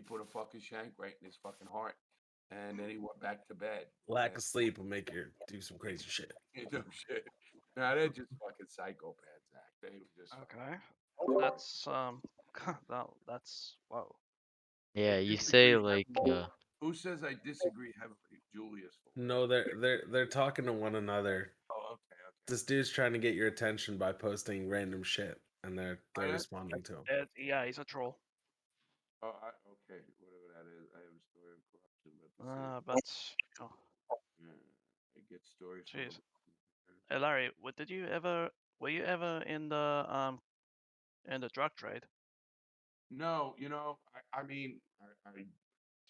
put a fucking shank right in his fucking heart, and then he went back to bed. Lack of sleep will make you do some crazy shit. No shit. Nah, they're just fucking psychopaths, Zach. They were just Okay. fucking. That's that's whoa. I Yeah, you say disagree like heavily. Who says I disagree heavily? Julius. No, they're talking to one another. Oh, okay, okay. This dude's trying to get your attention by posting random shit, and they're Oh, yeah? responding to him. Yeah, he's a troll. Oh, okay, whatever that is. I have a story of corruption, but the same. But oh, I get stories from jeez. them. Hey Larry, were you ever in the drug trade? No, I mean, I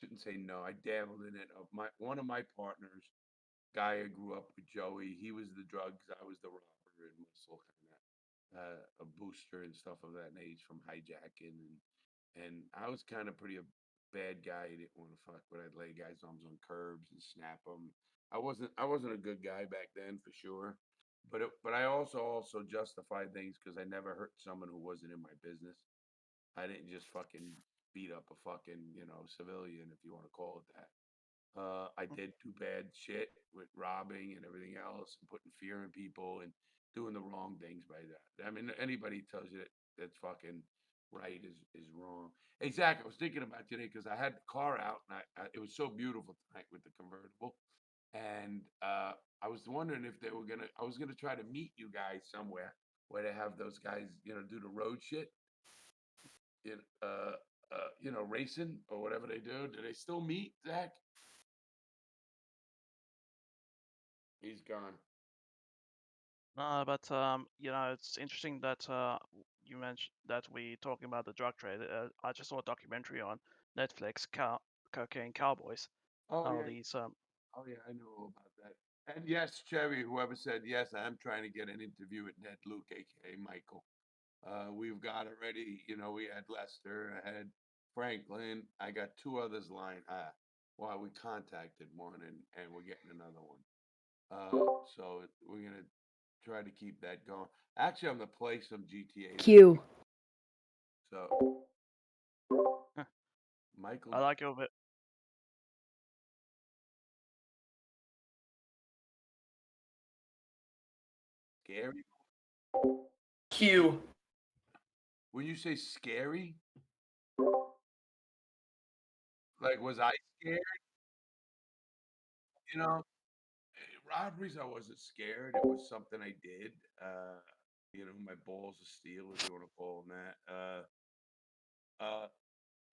shouldn't say no. I dabbled in it. One of my partners, guy I grew up with, Joey. He was the drugs. I was the robber and muscle kind of a booster and stuff of that age from hijacking and I was kind of pretty a bad guy. I didn't want to fuck, but I'd lay guys' arms on curbs and snap them. I wasn't a good guy back then for sure, but I also justified things because I never hurt someone who wasn't in my business. I didn't just fucking beat up a fucking civilian if you want to call it that. I did do bad shit with robbing and everything else, and putting fear in people and doing the wrong things by that. I mean, anybody tells you that that's fucking right is wrong. Hey Zach, I was thinking about you today because I had the car out and it was so beautiful tonight with the convertible, and I was wondering if they were gonna. I was gonna try to meet you guys somewhere where they have those guys, do the road shit, you know, racing or whatever they do. Do they still meet, Zach? He's gone. But it's interesting that you mentioned that we talking about the drug trade. I just saw a documentary on Netflix, Cocaine Cowboys. Oh How yeah. these Oh yeah, I know all about that. And yes, Cherry, whoever said yes, I'm trying to get an interview with Ned Luke, aka Michael. We've got already, we had Lester, I had Franklin, I got two others lined. Well, we contacted one and we're getting another one. So we're gonna try to keep that going. Actually, I'm gonna play some GTA. Q. So I Michael, like your bit. scary. Q. When you say scary, like was I scared? You know, robberies, I wasn't scared. It was something I did. My balls of steel, if you want to call them that.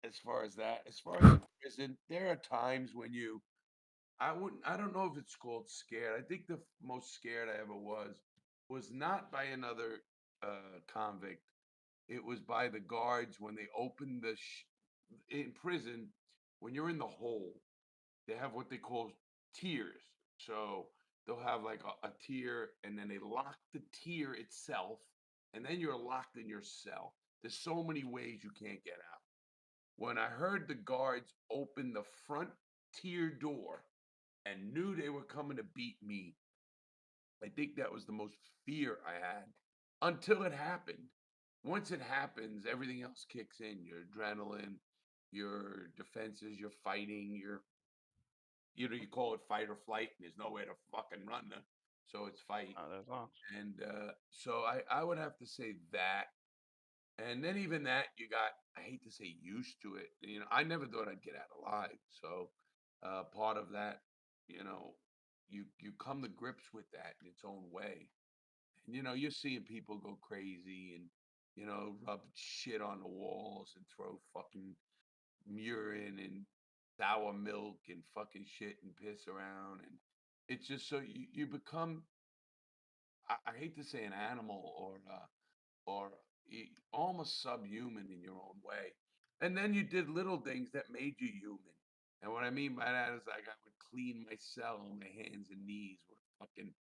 As far as that, as far as in prison, there are times when I don't know if it's called scared. I think the most scared I ever was not by another convict. It was by the guards when they opened in prison, when you're in the hole, they have what they call tiers. So they'll have like a tier and then they lock the tier itself and then you're locked in your cell. There's so many ways you can't get out. When I heard the guards open the front tier door and knew they were coming to beat me, I think that was the most fear I had until it happened. Once it happens, everything else kicks in. Your adrenaline, your defenses, you're fighting, you call it fight or flight, and there's nowhere to fucking run. So it's fight. There's not. And so I would have to say that. And then even that, I hate to say used to it. I never thought I'd get out alive. So part of that, you know, you come to grips with that in its own way. And you're seeing people go crazy and rub shit on the walls and throw fucking urine and sour milk and fucking shit and piss around, and it's just so you become, I hate to say an animal or almost subhuman in your own way. And then you did little things that made you human. And what I mean by that is like I would clean my cell on my hands and knees with a fucking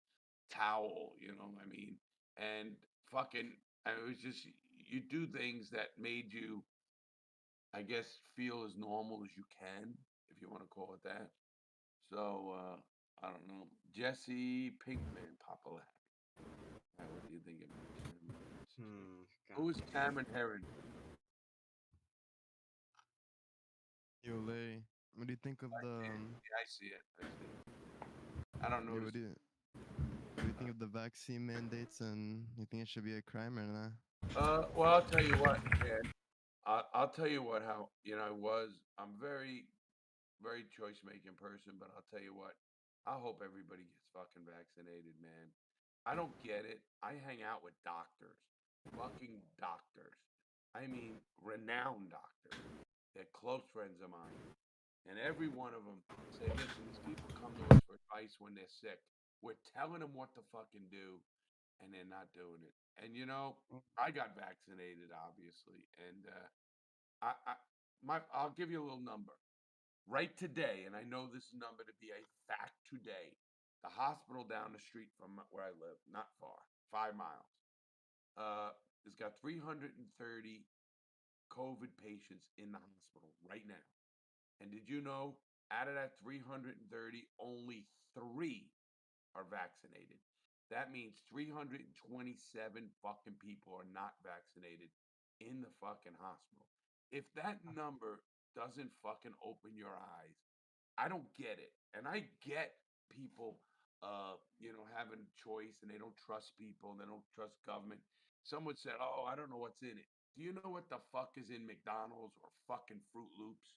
towel, you know what I mean? And fucking, and it was just, you do things that made you, I guess, feel as normal as you can, if you want to call it that. So, I don't know. Jesse Pinkman, Papa Lack. What do you think about Cameron? God Who is damn. Cameron Herron? Yo, Larry, what do you think of the Yeah, I see it. I see it. I don't yeah, notice. what do you think of the vaccine mandates, and you think it should be a crime or not? Well, I'll tell you what, man. I'll tell you what. How I was. I'm very, very choice making person, but I'll tell you what. I hope everybody gets fucking vaccinated, man. I don't get it. I hang out with doctors, fucking doctors. I mean, renowned doctors. They're close friends of mine. And every one of them say, listen, these people come to us for advice when they're sick. We're telling them what to fucking do, and they're not doing it. And I got vaccinated, obviously, and I'll give you a little number. Right today, and I know this number to be a fact today. The hospital down the street from where I live, not far, 5 miles, has got 330 COVID patients in the hospital right now. And did you know, out of that 330, only three are vaccinated? That means 327 fucking people are not vaccinated in the fucking hospital. If that number doesn't fucking open your eyes, I don't get it. And I get people, having choice and they don't trust people and they don't trust government. Someone said, oh, I don't know what's in it. Do you know what the fuck is in McDonald's or fucking Fruit Loops?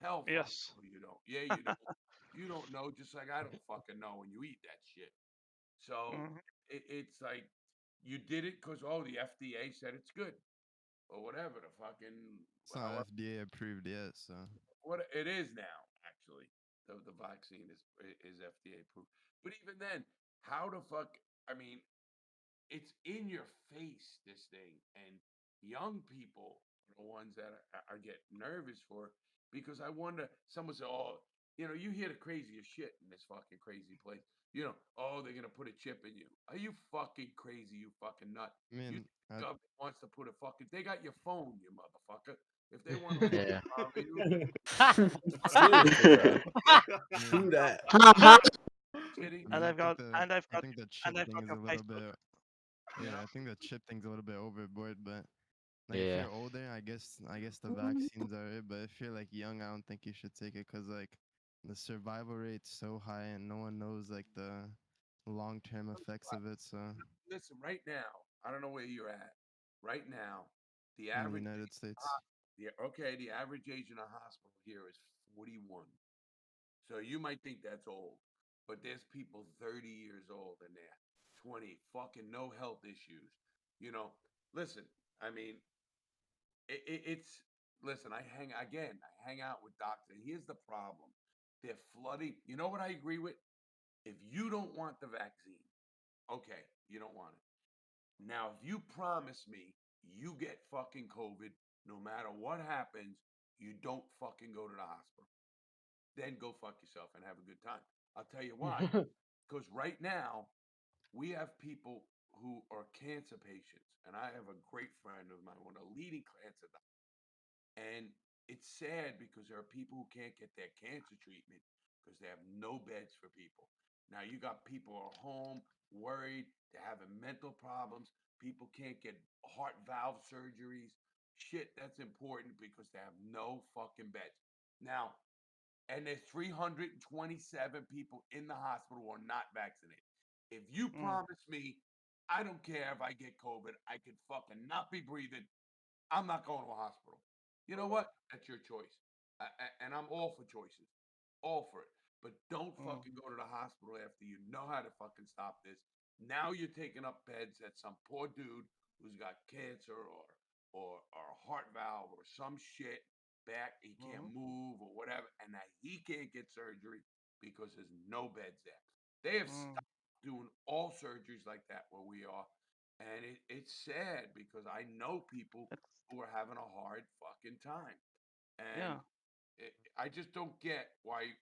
Hell fucking Yes. no, you don't. Yeah, you don't. You don't know, just like I don't fucking know when you eat that shit. So Hmm. it's like you did it because the FDA said it's good or whatever. The fucking It's not however FDA approved yet, so what it is now actually. The vaccine is FDA approved. But even then, how the fuck? I mean, it's in your face, this thing, and young people are the ones that are getting nervous for it because I wonder. Someone say, "Oh, you hear the craziest shit in this fucking crazy place." Oh, they're gonna put a chip in you. Are you fucking crazy? You fucking nut. I You mean, think the government wants to put a fucking? They got your phone, you motherfucker. If they want to Yeah. follow you, True, bro. I True mean, that. kidding. And I've got and I've I got think the and chip I've thing got is a your little Facebook. bit. You Yeah, know, I think the chip thing's a little bit overboard, but like if Yeah. you're older, I guess the vaccines are it. But if you're like young, I don't think you should take it because like the survival rate's so high and no one knows like the long-term effects of it. So listen. Right now, I don't know where you're at. Right now, the in the average United States, the average age in a hospital here is 41. So you might think that's old, but there's people 30 years old in there, 20, fucking no health issues. You know, listen, I mean, it's listen. I hang out with doctors. Here's the problem: they're flooding. You know what I agree with? If you don't want the vaccine, okay, you don't want it. Now, if you promise me you get fucking COVID, no matter what happens, you don't fucking go to the hospital, then go fuck yourself and have a good time. I'll tell you why. Because right now, we have people who are cancer patients. And I have a great friend of mine, one of the leading cancer doctors. And it's sad because there are people who can't get their cancer treatment because they have no beds for people. Now you got people who are home, worried, they're having mental problems. People can't get heart valve surgeries. Shit, that's important because they have no fucking beds. Now, and there's 327 people in the hospital who are not vaccinated. If you Mm, promise me, I don't care if I get COVID, I could fucking not be breathing, I'm not going to a hospital. You know what? That's your choice. And I'm all for choices, all for it. But don't mm, fucking go to the hospital after you know how to fucking stop this. Now you're taking up beds at some poor dude who's got cancer or a heart valve or some shit back. He can't mm, move or whatever, and now he can't get surgery because there's no beds there. They have mm. stopped doing all surgeries like that where we are, and it's sad because I know people It's who are having a hard fucking time. And yeah. I just don't get why,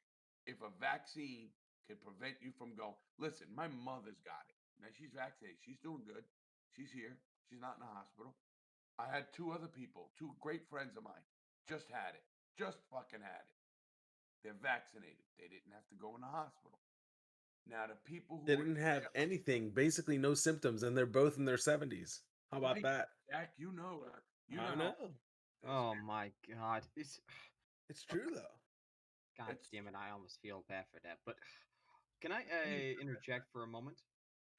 if a vaccine can prevent you from going, listen, my mother's got it. Now she's vaccinated. She's doing good. She's here. She's not in the hospital. I had two other people, two great friends of mine, just had it. Just fucking had it. They're vaccinated. They didn't have to go in the hospital. Now, the people They who are didn't have anything, basically no symptoms, and they're both in their 70s. How about right, that? Jack, you I know how know. there's Oh my god. It's It's true though. God It's damn it! I almost feel bad for that. But can I interject for a moment?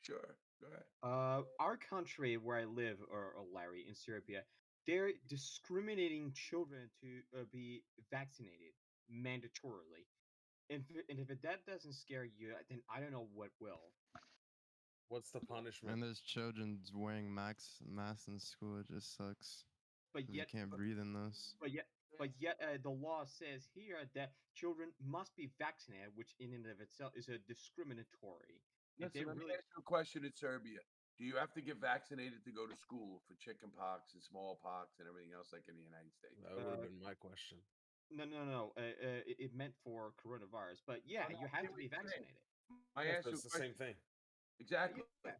sure. Go ahead. Our country where I live, or Larry, in Serbia, they're discriminating children to be vaccinated mandatorily. And if that doesn't scare you, then I don't know what will. What's the punishment? And there's children wearing masks in school. It just sucks But because you yet, can't but, breathe in those. but yet, the law says here that children must be vaccinated, which in and of itself is a discriminatory. And they Listen, let me really, ask you a question in Serbia. Do you have to get vaccinated to go to school for chickenpox and smallpox and everything else like in the United States? That would have uh, been my question. no. It meant for coronavirus, but Oh, yeah, no, you I have get to what be you're saying. vaccinated. I Yeah, ask so you it's a the same question. thing. Exactly. Yeah,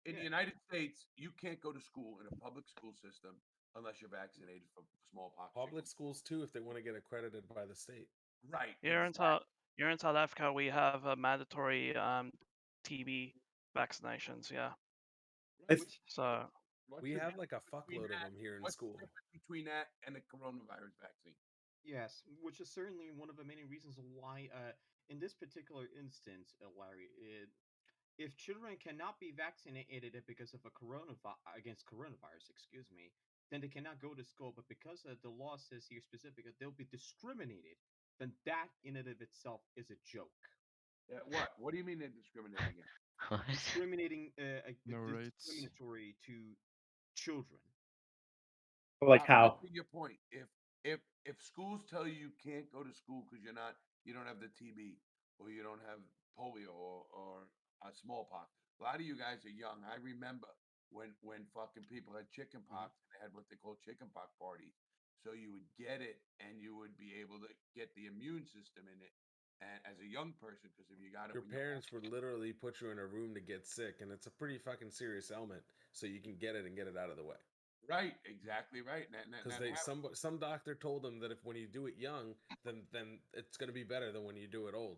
In the yeah. United States, you can't go to school in a public school system unless you're vaccinated for smallpox, Public chicken. schools too, if they want to get accredited by the state. Right, Here in exactly. South here in South Africa, we have mandatory TB vaccinations. Yeah, I th- Which so What's We the have like a difference between fuckload of that? them here in What's the school. difference between that and the coronavirus vaccine? yes, which is certainly one of the many reasons why, in this particular instance, Larry, if children cannot be vaccinated because of a against coronavirus, excuse me, then they cannot go to school. But because the law says here specifically they'll be discriminated, then that in and of itself is a joke. What? What do you mean they're discriminating against? what? Discriminating, No rights. discriminatory to children. Like I'm how? missing your point. If schools tell you you can't go to school because you don't have the TB or you don't have polio or smallpox. A lot of you guys are young. I remember when fucking people had chicken Mhm. pox and they had what they call chicken pox parties. So you would get it and you would be able to get the immune system in it and as a young person because if you got it Your when you're parents would literally put you in a room to get sick, and it's a pretty fucking serious ailment, so you can get it and get it out of the way. right, exactly right. And Because that happened. some doctor told them that if when you do it young, then it's gonna be better than when you do it old.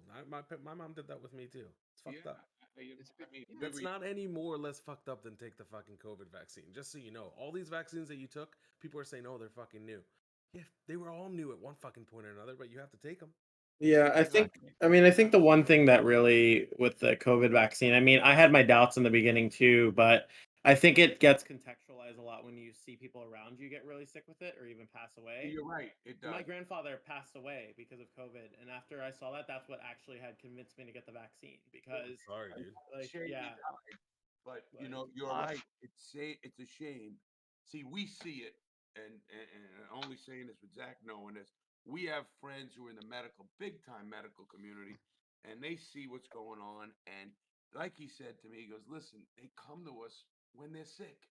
My mom did that with me too. It's fucked Yeah, up. It's been, I mean, yeah. we That's were not any more or less fucked up than take the fucking COVID vaccine. Just so you know, all these vaccines that you took, people are saying, "Oh, they're fucking new." Yeah, they were all new at one fucking point or another, but you have to take them. Yeah, I think. exactly. I mean, I think the one thing that really with the COVID vaccine. I mean, I had my doubts in the beginning too, but I think it gets contextualized a lot when you see people around you get really sick with it or even pass away. you're right. It My does. grandfather passed away because of COVID, and after I saw that, that's what actually had convinced me to get the vaccine Well, I'm because, sorry, dude. like, shame he yeah, died. But you like, know, you're I right. f- It's a shame. See, we see it, and I'm only saying this with Zach knowing this. We have friends who are in the big time medical community, and they see what's going on. And like he said to me, he goes, "Listen, they come to us when they're sick.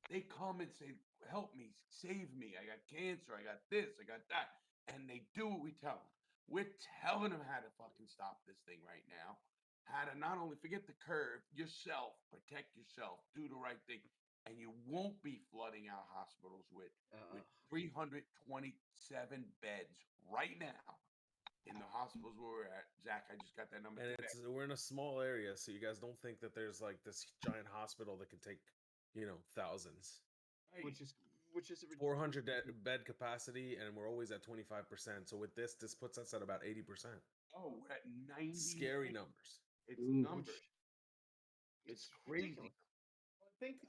They come and say, 'Help me, save me. I got cancer. I got this. I got that.' And they do what we tell them. We're telling them how to fucking stop this thing right now." How to not only forget the curve yourself, protect yourself, do the right thing, and you won't be flooding our hospitals with Uh, 327 beds right now in the hospitals where we're at. Zach, I just got that number And today. it's we're in a small area, so you guys don't think that there's like this giant hospital that can take, thousands. Right. which is which is a 400 bed capacity, and we're always at 25%. So with this puts us at about 80%. Oh, we're at 90. Scary numbers. It's ooh. numbers. which It's it's crazy. ridiculous.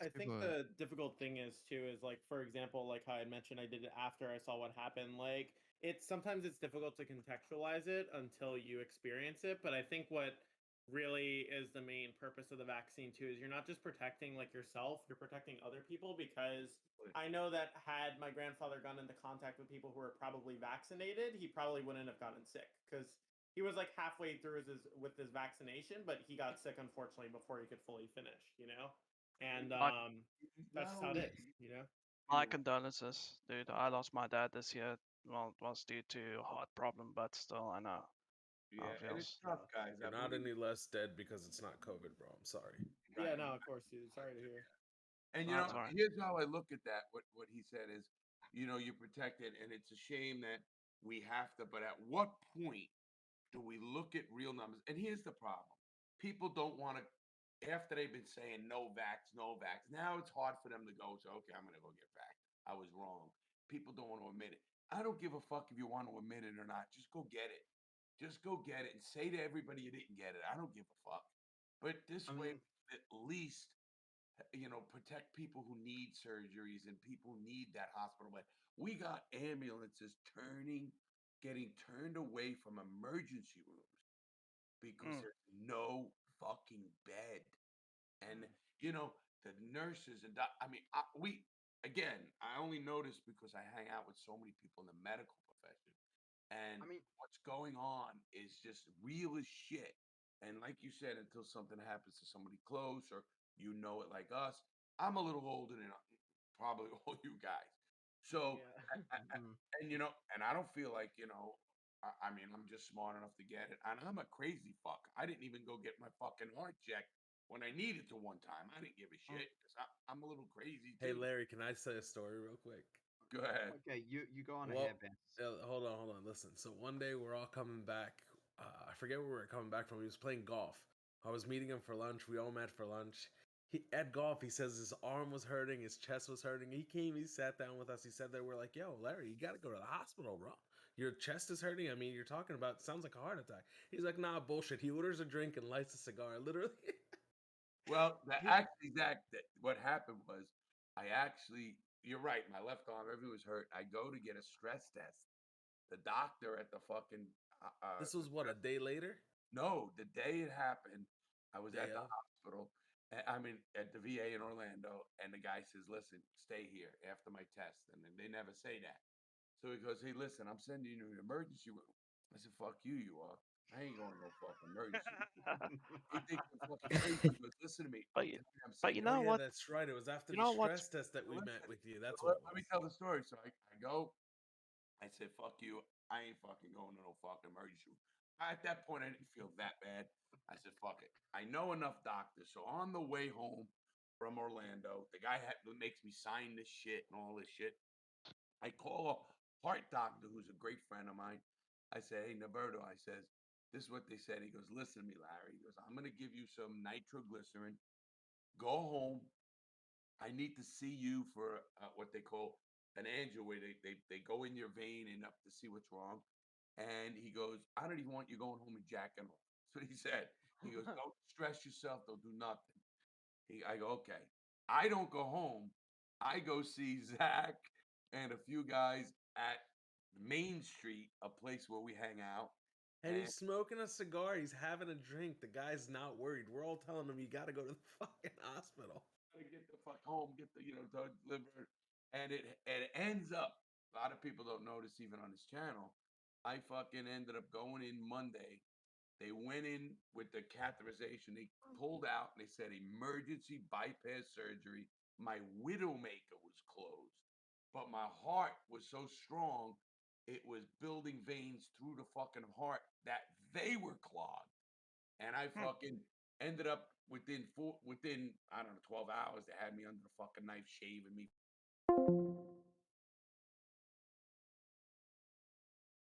I It's think People are the difficult thing is too is like for example like how I mentioned I did it after I saw what happened like it's sometimes it's difficult to contextualize it until you experience it but I think what really is the main purpose of the vaccine too is you're not just protecting like yourself you're protecting other people because I know that had my grandfather gone into contact with people who were probably vaccinated he probably wouldn't have gotten sick because he was like halfway through with his vaccination but he got sick unfortunately before he could fully finish and my that's Not just how it only is, you know. my you're condolences, dude. I lost my dad this year. Well, it was due to heart problem, but still, I know how yeah, it and it's feels. tough, guys. I You're not believe any less dead because it's not COVID, bro. I'm sorry. Yeah, right. no, of course, dude. Sorry to hear. And Oh, it's alright. here's how I look at that. What he said is, you're protected, and it's a shame that we have to. But at what point do we look at real numbers? And here's the problem: people don't want to. After they've been saying no vax, no vax, now it's hard for them to go. So okay, I'm gonna go get vax. I was wrong. People don't want to admit it. I don't give a fuck if you want to admit it or not. Just go get it. Just go get it and say to everybody you didn't get it. I don't give a fuck. But this I way, mean, at least, protect people who need surgeries and people who need that hospital bed. We got ambulances getting turned away from emergency rooms because Mm. there's no fucking bed. And you know the nurses and I mean, I only notice because I hang out with so many people in the medical profession, and I mean, what's going on is just real as shit. And like you said, until something happens to somebody close or it like us, I'm a little older than probably all you guys. So, mm, and and I don't feel like I mean, I'm just smart enough to get it, and I'm a crazy fuck. I didn't even go get my fucking heart checked when I needed to one time. I didn't give a mm, shit because I'm a little crazy Hey, too. Larry, can I say a story real quick? Go ahead. okay, you go on Well, ahead, Vince. hold on. Listen. So one day we're all coming back. I forget where we were coming back from. He was playing golf. I was meeting him for lunch. We all met for lunch. At golf, he says his arm was hurting, his chest was hurting. He came, he sat down with us. He said that we're like, "Yo, Larry, you got to go to the hospital, bro. Your chest is hurting. I mean, you're talking about sounds like a heart attack." He's like, "Nah, bullshit." He orders a drink and lights a cigar. Literally, Well, he what happened was you're right. My left arm, everything was hurt. I go to get a stress test. The doctor at the fucking this was what a day later, no, the day it happened, I was day at the of. hospital. I mean, at the VA in Orlando, and the guy says, "Listen, stay here after my test," and then they never say that. So he goes, "Hey, listen, I'm sending you to an emergency room." I said, "Fuck you, you are. I ain't going to no fucking emergency room." He thinks I'm fucking crazy. He goes, "Listen to me. but I'm you, telling you, I'm but you sending Oh know you." yeah, what? that's right. It was after You the know what? stress test that we met Listen, with you. so That's what it let me was. tell the story. So I go, I said, "Fuck you. I ain't fucking going to no fucking emergency room." At that point, I didn't feel that bad. I said, "Fuck it. I know enough doctors." So on the way home from Orlando, the guy makes me sign this shit and all this shit. I call a heart doctor who's a great friend of mine. I say, "Hey, Naberto," I says, "this is what they said." He goes, "Listen to me, Larry." He goes, "I'm going to give you some nitroglycerin. Go home. I need to see you for what they call an angio, where they go in your vein and up to see what's wrong." And he goes, "I don't even want you going home and jacking off." That's what he said. He goes, "Don't stress yourself. Don't do nothing." I go, "Okay." I don't go home. I go see Zach and a few guys at Main Street, a place where we hang out. And And he's smoking a cigar. He's having a drink. The guy's not worried. We're all telling him you got to go to the fucking hospital. to get the fuck home, get the delivered, and it ends up. A lot of people don't notice even on his channel. I fucking ended up going in Monday. They went in with the catheterization. They pulled out and they said emergency bypass surgery. My widowmaker was closed, but my heart was so strong, it was building veins through the fucking heart that they were clogged. And I Hmm. fucking ended up within I don't know 12 hours they had me under the fucking knife shaving me.